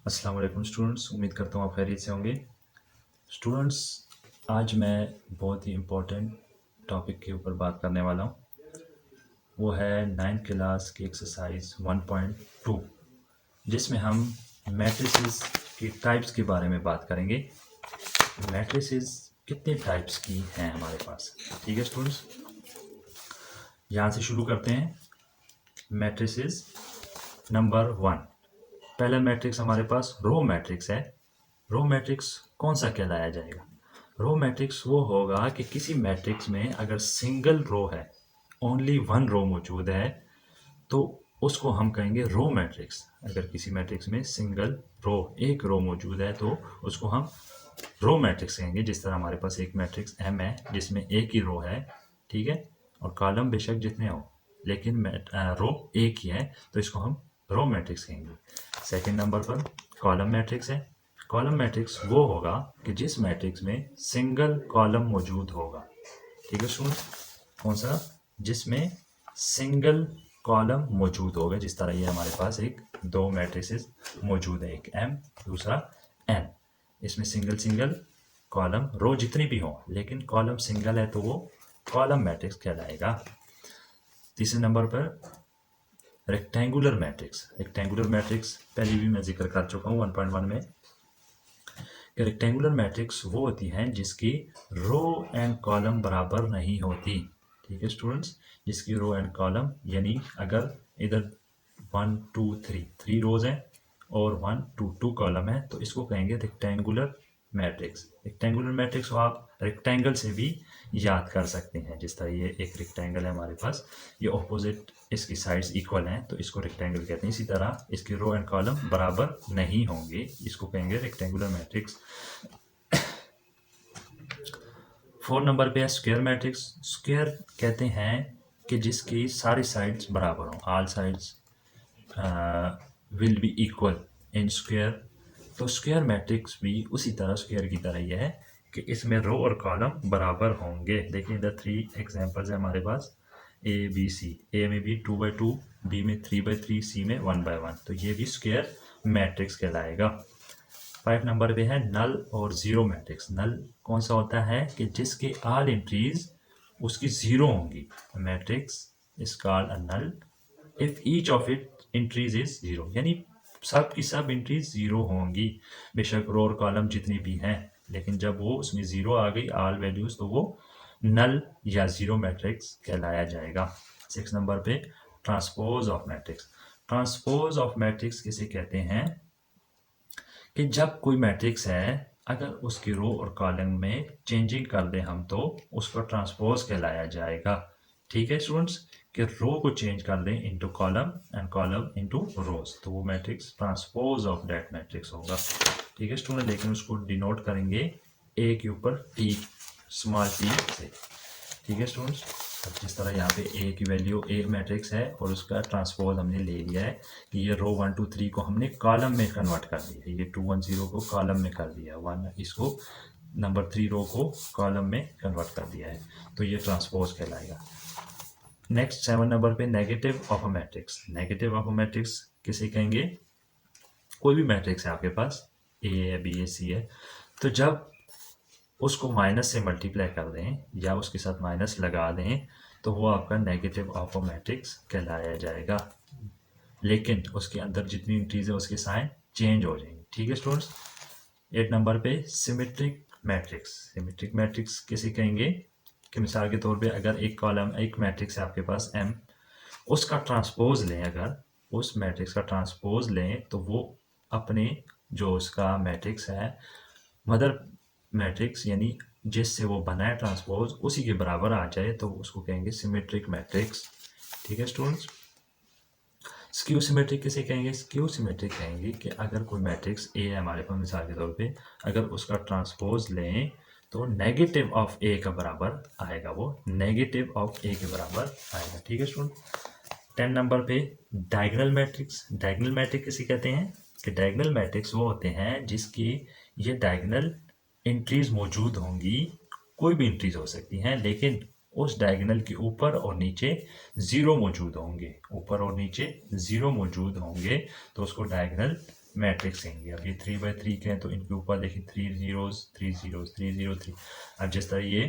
अस्सलाम वालेकुम स्टूडेंट्स, उम्मीद करता हूँ आप खैरियत से होंगे। स्टूडेंट्स, आज मैं बहुत ही इम्पोर्टेंट टॉपिक के ऊपर बात करने वाला हूँ। वो है 9th क्लास की एक्सरसाइज 1.2, जिसमें हम मैट्रिसेस की टाइप्स के बारे में बात करेंगे। मैट्रिसेस कितने टाइप्स की हैं हमारे पास, ठीक है स्टूडेंट्स। यहाँ से शुरू करते हैं। मैट्रिसेस नंबर 1, पहला मैट्रिक्स हमारे पास रो मैट्रिक्स है। रो मैट्रिक्स कौन सा कहलाया जाएगा? रो मैट्रिक्स वो होगा कि किसी मैट्रिक्स में अगर सिंगल रो है, ओनली वन रो मौजूद है, तो उसको हम कहेंगे रो मैट्रिक्स। अगर किसी मैट्रिक्स में सिंगल रो, एक रो मौजूद है, तो उसको हम रो मैट्रिक्स कहेंगे। जिस तरह हमारे पास एक मैट्रिक्स एम है जिसमें एक ही रो है, ठीक है, और कॉलम बेशक जितने हो, लेकिन रो एक ही है, तो इसको हम रो मैट्रिक्स कहेंगे। सेकंड नंबर पर कॉलम मैट्रिक्स है। कॉलम मैट्रिक्स वो होगा कि जिस मैट्रिक्स में सिंगल कॉलम मौजूद होगा, ठीक है स्टूडेंट। कौन सा? जिसमें सिंगल कॉलम मौजूद होगा। जिस तरह ये हमारे पास एक दो मैट्रिसेस मौजूद है, एक एम, दूसरा एन। इसमें सिंगल सिंगल कॉलम, रो जितनी भी हो, लेकिन कॉलम सिंगल है, तो वो कॉलम मैट्रिक्स कहलाएगा। तीसरे नंबर पर रेक्टेंगुलर मैट्रिक्स। रेक्टेंगुलर मैट्रिक्स पहले भी मैं जिक्र कर चुका हूँ 1.1 में। रेक्टेंगुलर मैट्रिक्स वो होती हैं जिसकी रो एंड कॉलम बराबर नहीं होती, ठीक है स्टूडेंट्स। जिसकी रो एंड कॉलम, यानी अगर इधर 1 2 3 रोज हैं और 1 2 2 कॉलम है, तो इसको कहेंगे रेक्टेंगुलर मैट्रिक्स। रेक्टेंगुलर मैट्रिक्स को आप रेक्टेंगल से भी याद कर सकते हैं। जिस तरह ये एक रेक्टेंगल है हमारे पास, ये ऑपोजिट इसकी साइड्स इक्वल हैं, तो इसको रेक्टेंगल कहते हैं। इसी तरह इसकी रो एंड कॉलम बराबर नहीं होंगे, इसको कहेंगे रेक्टेंगुलर मैट्रिक्स। 4 नंबर पे है स्क्वायर मैट्रिक्स। स्क्वायर कहते हैं कि जिसकी सारी साइड्स बराबर हों, all sides will be equal in square. तो स्क्वायर मैट्रिक्स भी उसी तरह स्क्वायर की तरह ही है कि इसमें रो और कॉलम बराबर होंगे। देखिए इधर 3 एग्जांपल्स है हमारे पास, ए बी सी। ए में भी 2/2, बी में 3/3, सी में 1/1, तो ये भी स्क्वायर मैट्रिक्स कहलाएगा। 5 नंबर पे है नल और जीरो मैट्रिक्स। नल कौन सा होता है कि जिसके ऑल एंट्रीज उसकी जीरो होंगी। Matrix is called a null if each of it entries is zero, यानी सब की सब एंट्रीज जीरो होंगी, बेशक रो और कॉलम जितनी भी हैं, लेकिन जब वो उसमें जीरो आ गई ऑल वैल्यूज, तो वो नल या जीरो मैट्रिक्स कहलाया जाएगा। 6 नंबर पे transpose of matrix. Transpose of matrix किसे कहते हैं कि जब कोई मैट्रिक्स है, अगर उसकी रो और कॉलम में चेंजिंग कर दें हम, तो उसको ट्रांसपोज कहलाया जाएगा, ठीक है स्टूडेंट्स। कि रो को चेंज कर दें into column and column into रोज, तो वो matrix transpose of that matrix होगा, ठीक है स्टूडेंट। लेकिन उसको डिनोट करेंगे ए के ऊपर टी, स्मॉल टी से, ठीक है स्टूडेंट्स। अब जिस तरह यहाँ पे ए की वैल्यू, ए मैट्रिक्स है और उसका ट्रांसपोज हमने ले लिया है कि ये रो 1 2 3 को हमने कॉलम में कन्वर्ट कर दिया है। ये 2 1 0 को कॉलम में कर दिया, 1 इसको नंबर 3 रो को कॉलम में कन्वर्ट कर दिया है, तो ये ट्रांसपोज कहलाएगा। नेक्स्ट 7 नंबर पे negative of a matrix. Negative of a matrix किसे कहेंगे? कोई भी मैट्रिक्स है आपके पास, ए है, बी है, सी है, तो जब उसको माइनस से मल्टीप्लाई कर दें या उसके साथ माइनस लगा दें, तो वो आपका नेगेटिव ऑफ अ मैट्रिक्स कहलाया जाएगा, लेकिन उसके अंदर जितनी एंट्रीज है उसके साइन चेंज हो जाएंगे, ठीक है स्टूडेंट्स। 8 नंबर पे सिमेट्रिक मैट्रिक्स। सिमेट्रिक मैट्रिक्स किसे कहेंगे कि मिसाल के तौर पे अगर एक कॉलम, एक मैट्रिक्स है आपके पास एम, उसका ट्रांसपोज लें, अगर उस मैट्रिक्स का ट्रांसपोज लें, तो वो अपने जो उसका मैट्रिक्स है, मदर मैट्रिक्स, यानी जिससे वो बना है ट्रांसपोज, उसी के बराबर आ जाए, तो उसको कहेंगे सिमेट्रिक मैट्रिक्स, ठीक है स्टूडेंट्स। स्क्यू सिमेट्रिक किसे कहेंगे? स्क्यू सिमेट्रिक कहेंगे कि अगर कोई मैट्रिक्स ए है हमारे पास मिसाल के तौर पे, अगर उसका ट्रांसपोज लें, तो नेगेटिव ऑफ ए का बराबर आएगा, वो नेगेटिव ऑफ ए के बराबर आएगा, ठीक है स्टूडेंट। 10 नंबर पे डायगोनल मैट्रिक्स। डायगोनल मैट्रिक्स किसे कहते हैं कि डायगोनल मैट्रिक्स वो होते हैं जिसकी ये डायगोनल एंट्रीज मौजूद होंगी, कोई भी एंट्रीज हो सकती हैं, लेकिन उस डायगोनल के ऊपर और नीचे जीरो मौजूद होंगे, ऊपर और नीचे जीरो मौजूद होंगे, तो उसको डायगोनल मैट्रिक्स देंगे। अब ये 3 by 3 के हैं तो इनके ऊपर देखिए 3 zeros 3 zeros 3 0 3। अब जिस तरह ये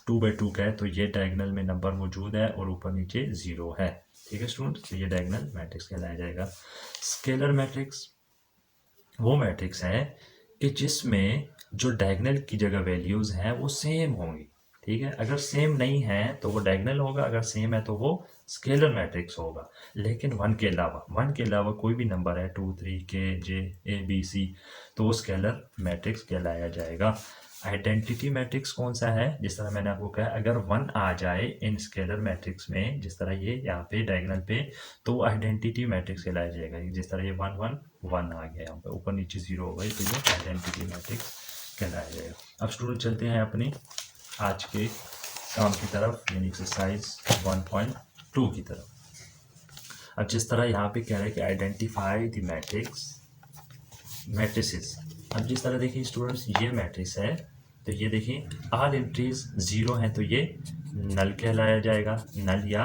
2 by 2 का है तो ये डायगोनल में नंबर मौजूद है और ऊपर नीचे 0 है। ठीक है स्टूडेंट्स, तो ये डायगोनल मैट्रिक्स कहलाया जाएगा। स्केलर मैट्रिक्स वो मैट्रिक्स है कि जिसमें जो डायगोनल की जगह वैल्यूज हैं वो सेम होंगी। ठीक है, अगर सेम नहीं है तो वो डायगोनल होगा, अगर सेम है तो वो स्केलर मैट्रिक्स होगा। लेकिन वन के अलावा कोई भी नंबर है 2 3 के जे ए बी सी तो वो स्केलर मैट्रिक्स कहलाया जाएगा। आइडेंटिटी मैट्रिक्स कौन सा है? जिस तरह मैंने आपको कहा अगर 1 आ जाए इन स्केलर मैट्रिक्स में, जिस तरह ये यहाँ पे डायगोनल पे, तो आइडेंटिटी मैट्रिक्स कहलाया जाएगा। जिस तरह ये 1 1 1 आ गया यहाँ पे, ऊपर नीचे 0 हो गई तो ये आइडेंटिटी मैट्रिक्स कहलाया जाएगा। अब स्टूडेंट चलते हैं अपनी आज के काम की तरफ, यानी एक्सरसाइज 1.2 की तरफ। अब जिस तरह यहाँ पे कह रहे हैं कि आइडेंटिफाई द मैट्रिसेस। अब जिस तरह देखिए स्टूडेंट्स ये मैट्रिक्स है तो ये देखिए ऑल एंट्रीज 0 हैं तो ये नल कहलाया जाएगा, नल या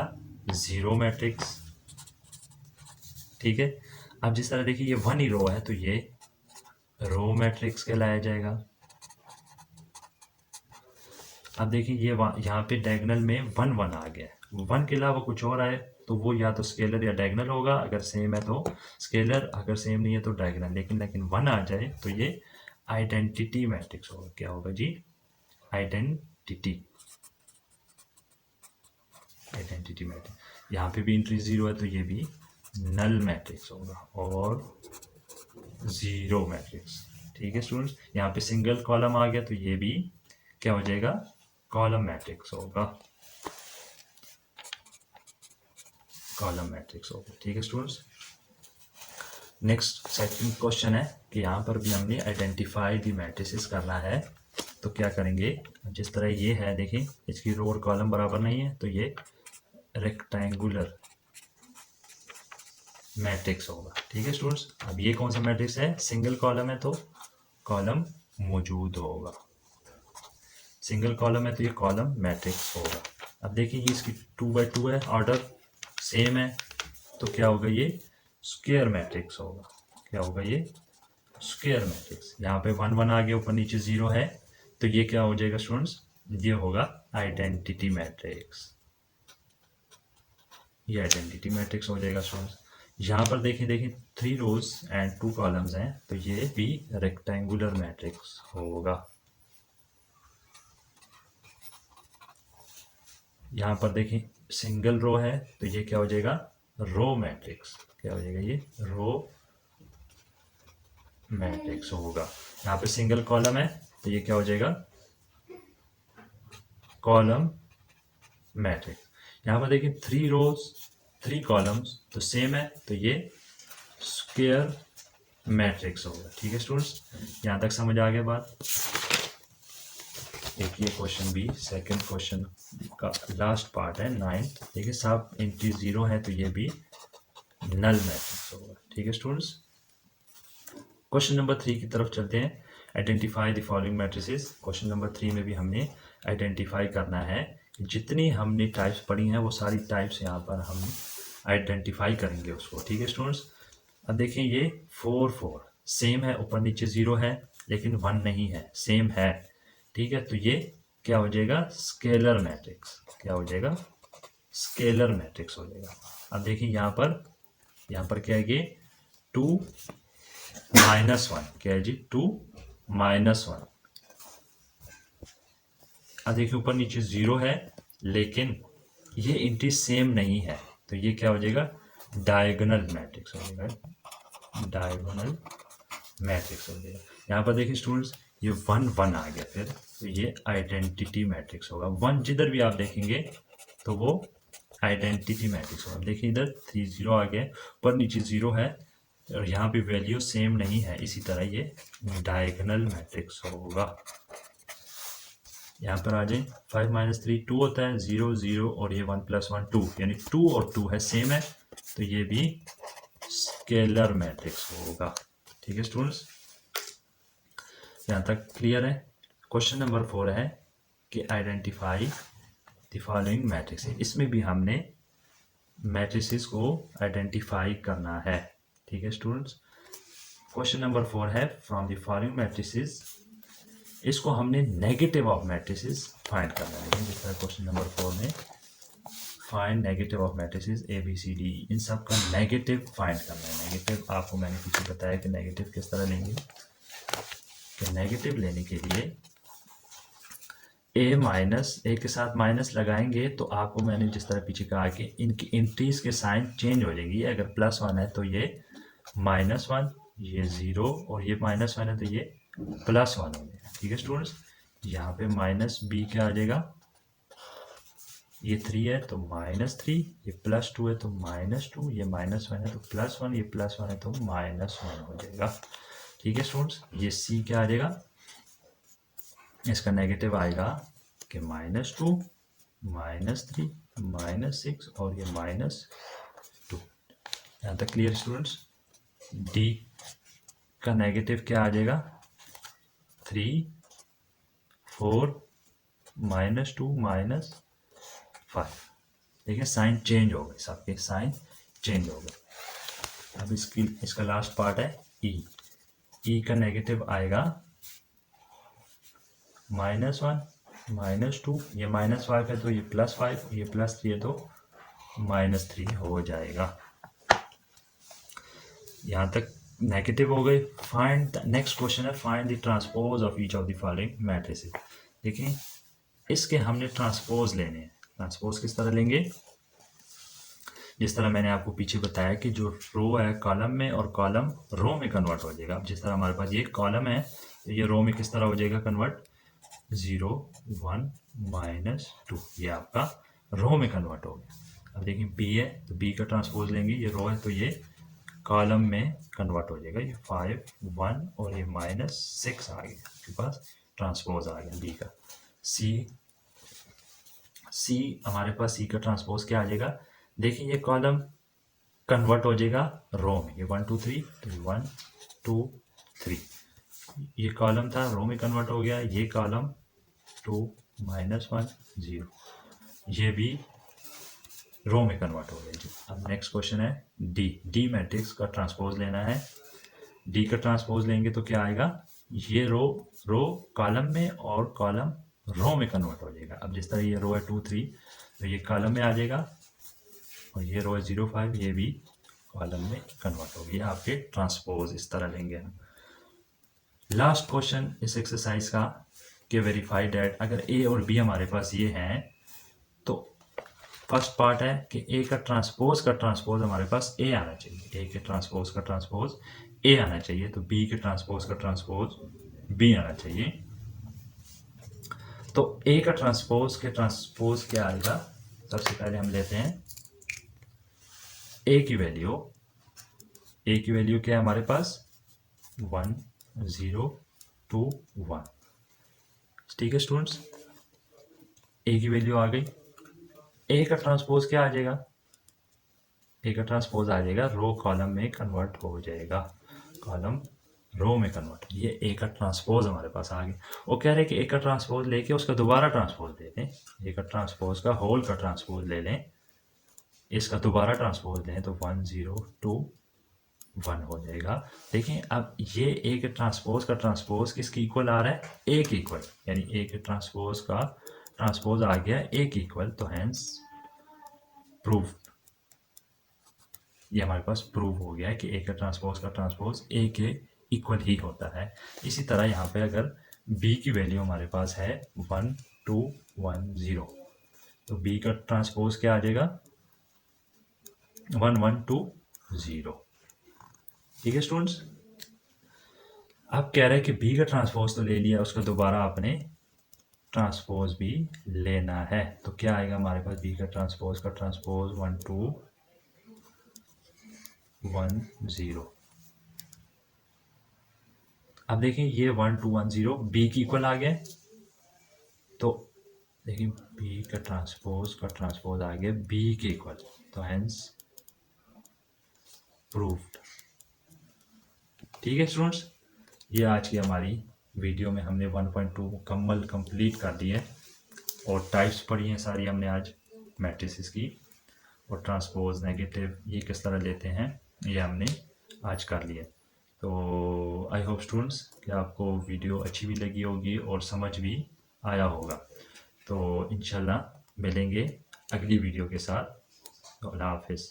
0 मैट्रिक्स। ठीक है, अब जिस तरह देखिए ये 1 ही रो है तो ये रो मैट्रिक्स कहलाया जाएगा। अब देखिए ये यहाँ पे डायगोनल में 1 1 आ गया है, 1 के अलावा कुछ और आए तो वो या तो स्केलर या डायगोनल होगा, अगर सेम है तो स्केलर, अगर सेम नहीं है तो डायगोनल। लेकिन 1 आ जाए तो ये आइडेंटिटी मैट्रिक्स होगा। क्या होगा जी? Identity matrix. यहाँ पे भी एंट्री 0 है तो ये भी नल मैट्रिक्स होगा और 0 मैट्रिक्स। ठीक है स्टूडेंट्स, यहाँ पे सिंगल कॉलम आ गया तो ये भी क्या हो जाएगा? कॉलम मैट्रिक्स होगा, कॉलम मैट्रिक्स होगा। ठीक है स्टूडेंट्स, नेक्स्ट सेकंड क्वेश्चन है कि यहाँ पर भी हमने आइडेंटिफाई द मैट्रिसेस करना है। तो क्या करेंगे? जिस तरह ये है देखिए इसकी रो और कॉलम बराबर नहीं है तो ये रेक्टेंगुलर मैट्रिक्स होगा। ठीक है स्टूडेंट्स, अब ये कौन सा मैट्रिक्स है? सिंगल कॉलम है तो कॉलम मौजूद होगा, सिंगल कॉलम है तो ये कॉलम मैट्रिक्स होगा। अब देखिए ये इसकी 2 by 2 है, ऑर्डर सेम है तो क्या होगा? ये स्क्वायर मैट्रिक्स होगा। क्या होगा? ये स्क्वायर मैट्रिक्स। यहाँ पे 1 1 आ गया, ऊपर नीचे 0 है तो ये क्या हो जाएगा स्टूडेंट्स? ये होगा आइडेंटिटी मैट्रिक्स, ये आइडेंटिटी मैट्रिक्स हो जाएगा स्टूडेंट्स। यहाँ पर देखिए 3 रोज एंड 2 कॉलम्स हैं तो ये भी रेक्टेंगुलर मैट्रिक्स होगा। यहाँ पर देखिए सिंगल रो है तो ये क्या हो जाएगा? Row matrix. क्या हो जाएगा? ये रो मैट्रिक्स होगा। यहाँ पे सिंगल कॉलम है तो ये क्या हो जाएगा? Column matrix. यहाँ पर देखिए 3 रोज 3 कॉलम्स तो सेम है तो ये स्क्वायर मैट्रिक्स होगा। ठीक है स्टूडेंट्स, यहाँ तक समझ आ गया बात? एक ये क्वेश्चन भी सेकंड क्वेश्चन का लास्ट पार्ट है 9th। देखिए सब एंट्री 0 है तो ये भी नल मैट्रिक्स होगा। ठीक है स्टूडेंट्स, क्वेश्चन नंबर 3 की तरफ चलते हैं। Identify the following matrices. Question number 3 में भी हमने आइडेंटिफाई करना है, जितनी हमने टाइप्स पढ़ी हैं वो सारी टाइप्स यहाँ पर हम आइडेंटिफाई करेंगे उसको। ठीक है स्टूडेंट्स, अब देखिए ये 4 4 सेम है, ऊपर नीचे 0 है लेकिन 1 नहीं है, सेम है। ठीक है, तो ये क्या हो जाएगा? Scalar matrix. क्या हो जाएगा? स्केलर मैट्रिक्स हो जाएगा। अब देखिए यहाँ पर क्या है? ये 2 -1 क्या है जी? 2 -1। अब देखिए ऊपर नीचे 0 है लेकिन ये एंट्री सेम नहीं है तो ये क्या हो जाएगा? डायगोनल मैट्रिक्स हो जाएगा, डायगोनल मैट्रिक्स हो जाएगा। यहाँ पर देखिए स्टूडेंट्स ये 1 1 आ गया फिर तो ये आइडेंटिटी मैट्रिक्स होगा। 1 जिधर भी आप देखेंगे तो वो आइडेंटिटी मैट्रिक्स होगा। देखिए इधर 3 0 आ गया, ऊपर नीचे 0 है और यहाँ पे वैल्यू सेम नहीं है, इसी तरह ये डायगोनल मैट्रिक्स होगा। यहाँ पर आ जाए 5 - 3 2 होता है, 0 0 और ये 1 + 1 2, यानी 2 और 2 है सेम है तो ये भी स्केलर मैट्रिक्स होगा। ठीक है स्टूडेंट्स, यहाँ तक क्लियर है? क्वेश्चन नंबर 4 है कि आइडेंटिफाई द फॉलोइंग मैट्रिक्स। इसमें भी हमने मैट्रिसेस को आइडेंटिफाई करना है। ठीक है स्टूडेंट्स, क्वेश्चन नंबर 4 है फ्रॉम द फॉलोइंग मैट्रिसेस, इसको हमने नेगेटिव ऑफ मैट्रिसेस फाइंड करना है। जिस तरह क्वेश्चन नंबर 4 में find negative of matrices A B C D, इन सब का नेगेटिव फाइंड करना है। नेगेटिव आपको मैंने पीछे बताया कि नेगेटिव किस तरह लेंगे, कि नेगेटिव लेने के लिए ए माइनस ए के साथ माइनस लगाएंगे तो आपको मैंने जिस तरह पीछे कहा कि इनकी एंट्रीज के साइन चेंज हो जाएंगी। अगर +1 है तो ये -1, ये 0, और ये -1 है तो ये +1 हो जाएगा। ठीक है स्टूडेंट्स, यहाँ पे -b क्या आ जाएगा, ये 3 है तो -3, ये +2 है तो -2, ये -1 है तो +1, ये +1 है तो -1 हो जाएगा। ठीक है स्टूडेंट्स, ये c क्या आ जाएगा, इसका नेगेटिव आएगा कि -2, -3, -6 और ये -2। यहाँ तक क्लियर स्टूडेंट्स। d का नेगेटिव क्या आ जाएगा, 3, 4, -2, -5। देखिए साइन चेंज हो गए, सबके साइन चेंज हो गए। अब इसका लास्ट पार्ट है e का नेगेटिव आएगा -1, -2, ये -5 है तो ये +5, ये +3 है तो -3 हो जाएगा। यहाँ तक नेगेटिव हो गए। फाइंड नेक्स्ट क्वेश्चन है find the transpose of each of the following matrices. देखिए इसके हमने ट्रांसपोज लेने हैं। ट्रांसपोज किस तरह लेंगे, जिस तरह मैंने आपको पीछे बताया कि जो रो है कॉलम में और कॉलम रो में कन्वर्ट हो जाएगा। अब जिस तरह हमारे पास ये कॉलम है तो ये रो में किस तरह हो जाएगा कन्वर्ट, 0, 1, -2, ये आपका रो में कन्वर्ट हो गया। अब देखिए बी है तो बी का ट्रांसपोज लेंगे, ये रो है तो ये कॉलम में कन्वर्ट हो जाएगा। ये 5, 1 और ये -6 आ गया, आपके पास ट्रांसपोज आ गया बी का। सी हमारे पास सी का ट्रांसपोज क्या आ जाएगा, देखिए ये कॉलम कन्वर्ट हो जाएगा रो में, ये 1 2 3 तो 1 2 3, ये कॉलम था रो में कन्वर्ट हो गया। ये कॉलम 2 -1 0, ये भी रो में कन्वर्ट हो गया जी। अब नेक्स्ट क्वेश्चन है डी मैट्रिक्स का ट्रांसपोज लेना है। डी का ट्रांसपोज लेंगे तो क्या आएगा, ये रो कॉलम में और कॉलम रो में कन्वर्ट हो जाएगा। अब जिस तरह ये रो है 2 3 तो ये कॉलम में आ जाएगा, और ये रो है 0 5, ये भी कॉलम में कन्वर्ट हो गया। आपके ट्रांसपोज इस तरह लेंगे हम। लास्ट क्वेश्चन इस एक्सरसाइज का कि वेरीफाई दैट अगर ए और बी हमारे पास ये हैं तो फर्स्ट पार्ट है कि ए का ट्रांसपोज हमारे पास ए आना चाहिए। ए के ट्रांसपोज का ट्रांसपोज ए आना चाहिए, तो बी के ट्रांसपोज का ट्रांसपोज बी आना चाहिए। तो ए का ट्रांसपोज क्या आएगा, सबसे पहले हम लेते हैं ए की वैल्यू क्या है हमारे पास 1 0 2 1। ठीक है स्टूडेंट्स, ए की वैल्यू आ गई। ए का ट्रांसपोज क्या आ जाएगा, ए का ट्रांसपोज आ जाएगा रो कॉलम में कन्वर्ट हो जाएगा, कॉलम रो में कन्वर्ट। ये ए का ट्रांसपोज हमारे पास आ गया। वो कह रहे हैं कि ए का ट्रांसपोज लेके उसका दोबारा ट्रांसपोज ले लें, ए का ट्रांसपोज का होल का ट्रांसपोज ले लें, इसका दोबारा ट्रांसपोज लें तो 1 0 2 1 हो जाएगा। देखिए अब ये ए के ट्रांसपोज का ट्रांसपोज किसकी इक्वल आ रहा है, ए के इक्वल, यानी ए के ट्रांसपोज का ट्रांसपोज आ गया ए के इक्वल, तो हैंस प्रूव, ये हमारे पास प्रूव हो गया है कि ए का ट्रांसपोज ए के इक्वल ही होता है। इसी तरह यहाँ पे अगर बी की वैल्यू हमारे पास है 1 2 1 0, तो बी का ट्रांसपोज क्या आ जाएगा 1 1 2 0। ठीक है स्टूडेंट्स, अब कह रहे हैं कि बी का ट्रांसपोज तो ले लिया, उसका दोबारा आपने ट्रांसपोज भी लेना है। तो क्या आएगा हमारे पास बी का ट्रांसपोज 1 2 1 0। अब देखिए ये 1 2 1 0 बी की इक्वल आ गया, तो देखिए बी का ट्रांसपोज आ गया बी के इक्वल, तो हेंस प्रूव्ड। ठीक है स्टूडेंट्स, ये आज की हमारी वीडियो में हमने 1.2 मुकम्मल कंप्लीट कर दी है, और टाइप्स पढ़ी हैं सारी हमने आज मैट्रिसेस की, और ट्रांसपोज नेगेटिव ये किस तरह लेते हैं ये हमने आज कर लिया। तो आई होप स्टूडेंट्स कि आपको वीडियो अच्छी भी लगी होगी और समझ भी आया होगा। तो इंशाल्लाह मिलेंगे अगली वीडियो के साथ। तो अल्लाह हाफिज़।